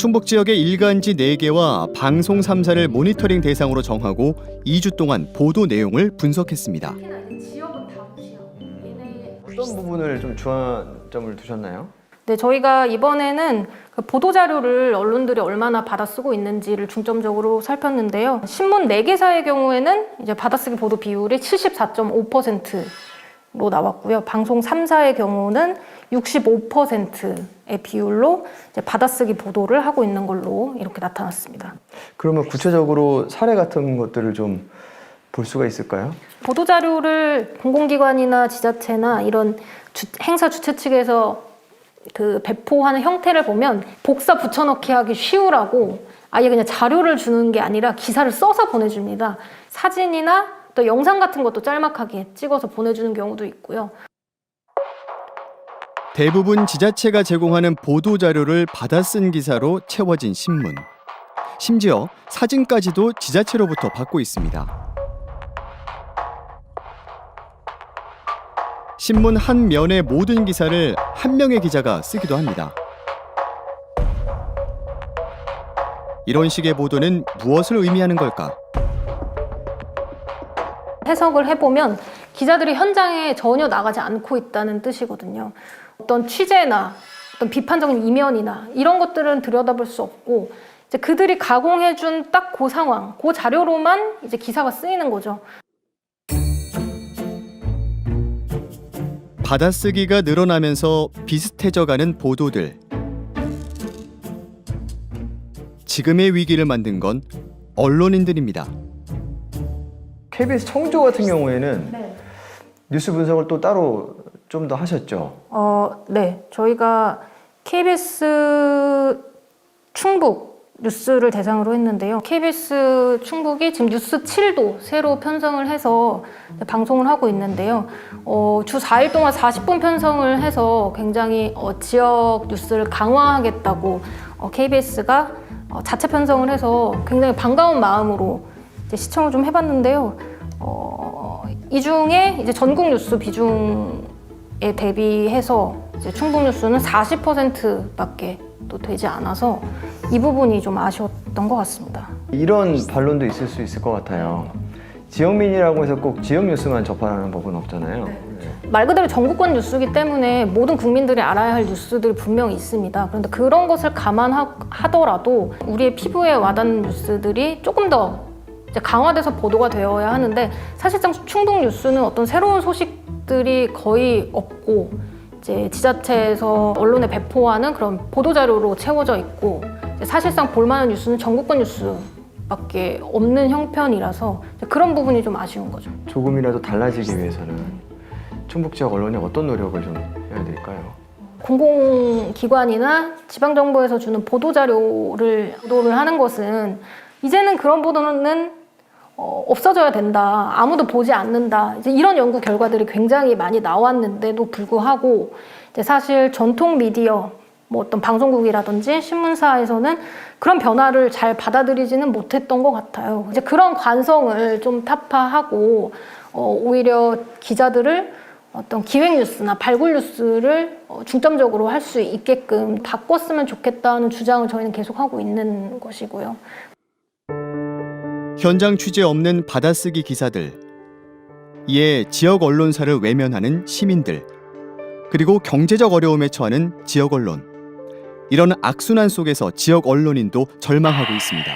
충북 지역의 일간지 4개와 방송 3사를 모니터링 대상으로 정하고 2주 동안 보도 내용을 분석했습니다. 어떤 부분을 좀 주안점을 두셨나요? 네, 저희가 이번에는 그 보도자료를 언론들이 얼마나 받아쓰고 있는지를 중점적으로 살폈는데요. 신문 4개사의 경우에는 이제 받아쓰기 보도 비율이 74.5%로 나왔고요. 방송 3사의 경우는 65%의 비율로 이제 받아쓰기 보도를 하고 있는 걸로 이렇게 나타났습니다. 그러면 구체적으로 사례 같은 것들을 좀 볼 수가 있을까요? 보도자료를 공공기관이나 지자체나 이런 행사 주최 측에서 그 배포하는 형태를 보면 복사 붙여넣기 하기 쉬우라고 아예 그냥 자료를 주는 게 아니라 기사를 써서 보내줍니다. 사진이나 또 영상 같은 것도 짤막하게 찍어서 보내주는 경우도 있고요. 대부분 지자체가 제공하는 보도자료를 받아 쓴 기사로 채워진 신문. 심지어 사진까지도 지자체로부터 받고 있습니다. 신문 한 면의 모든 기사를 한 명의 기자가 쓰기도 합니다. 이런 식의 보도는 무엇을 의미하는 걸까? 해석을 해보면 기자들이 현장에 전혀 나가지 않고 있다는 뜻이거든요. 어떤 취재나 어떤 비판적인 이면이나 이런 것들은 들여다볼 수 없고 이제 그들이 가공해준 딱 그 상황, 그 자료로만 이제 기사가 쓰이는 거죠. 받아쓰기가 늘어나면서 비슷해져가는 보도들. 지금의 위기를 만든 건 언론인들입니다. KBS 청주 같은 경우에는 뉴스 분석을 또 따로 좀 더 하셨죠? 네. 저희가 KBS 충북 뉴스를 대상으로 했는데요. KBS 충북이 지금 뉴스 7도 새로 편성을 해서 방송을 하고 있는데요. 주 4일 동안 40분 편성을 해서 굉장히 지역 뉴스를 강화하겠다고 KBS가 자체 편성을 해서 굉장히 반가운 마음으로 이제 시청을 좀 해봤는데요. 이 중에 이제 전국 뉴스 비중에 대비해서 이제 충북 뉴스는 40%밖에 또 되지 않아서 이 부분이 좀 아쉬웠던 것 같습니다. 이런 반론도 있을 수 있을 것 같아요. 지역민이라고 해서 꼭 지역 뉴스만 접하라는 법은 없잖아요. 말 그대로 전국권 뉴스이기 때문에 모든 국민들이 알아야 할 뉴스들이 분명히 있습니다. 그런데 그런 것을 감안하더라도 우리의 피부에 와닿는 뉴스들이 조금 더 이제 강화돼서 보도가 되어야 하는데 사실상 충북 뉴스는 어떤 새로운 소식들이 거의 없고 이제 지자체에서 언론에 배포하는 그런 보도자료로 채워져 있고 사실상 볼만한 뉴스는 전국권 뉴스밖에 없는 형편이라서 그런 부분이 좀 아쉬운 거죠. 조금이라도 달라지기 위해서는 충북 지역 언론이 어떤 노력을 좀 해야 될까요? 공공기관이나 지방정부에서 주는 보도자료를 하는 것은 이제는 그런 보도는 없어져야 된다. 아무도 보지 않는다. 이제 이런 연구 결과들이 굉장히 많이 나왔는데도 불구하고 이제 사실 전통 미디어, 뭐 어떤 방송국이라든지 신문사에서는 그런 변화를 잘 받아들이지는 못했던 것 같아요. 이제 그런 관성을 좀 타파하고 오히려 기자들을 어떤 기획 뉴스나 발굴 뉴스를 중점적으로 할 수 있게끔 바꿨으면 좋겠다는 주장을 저희는 계속하고 있는 것이고요. 현장 취재 없는 받아쓰기 기사들, 이에 지역 언론사를 외면하는 시민들, 그리고 경제적 어려움에 처하는 지역 언론. 이런 악순환 속에서 지역 언론인도 절망하고 있습니다.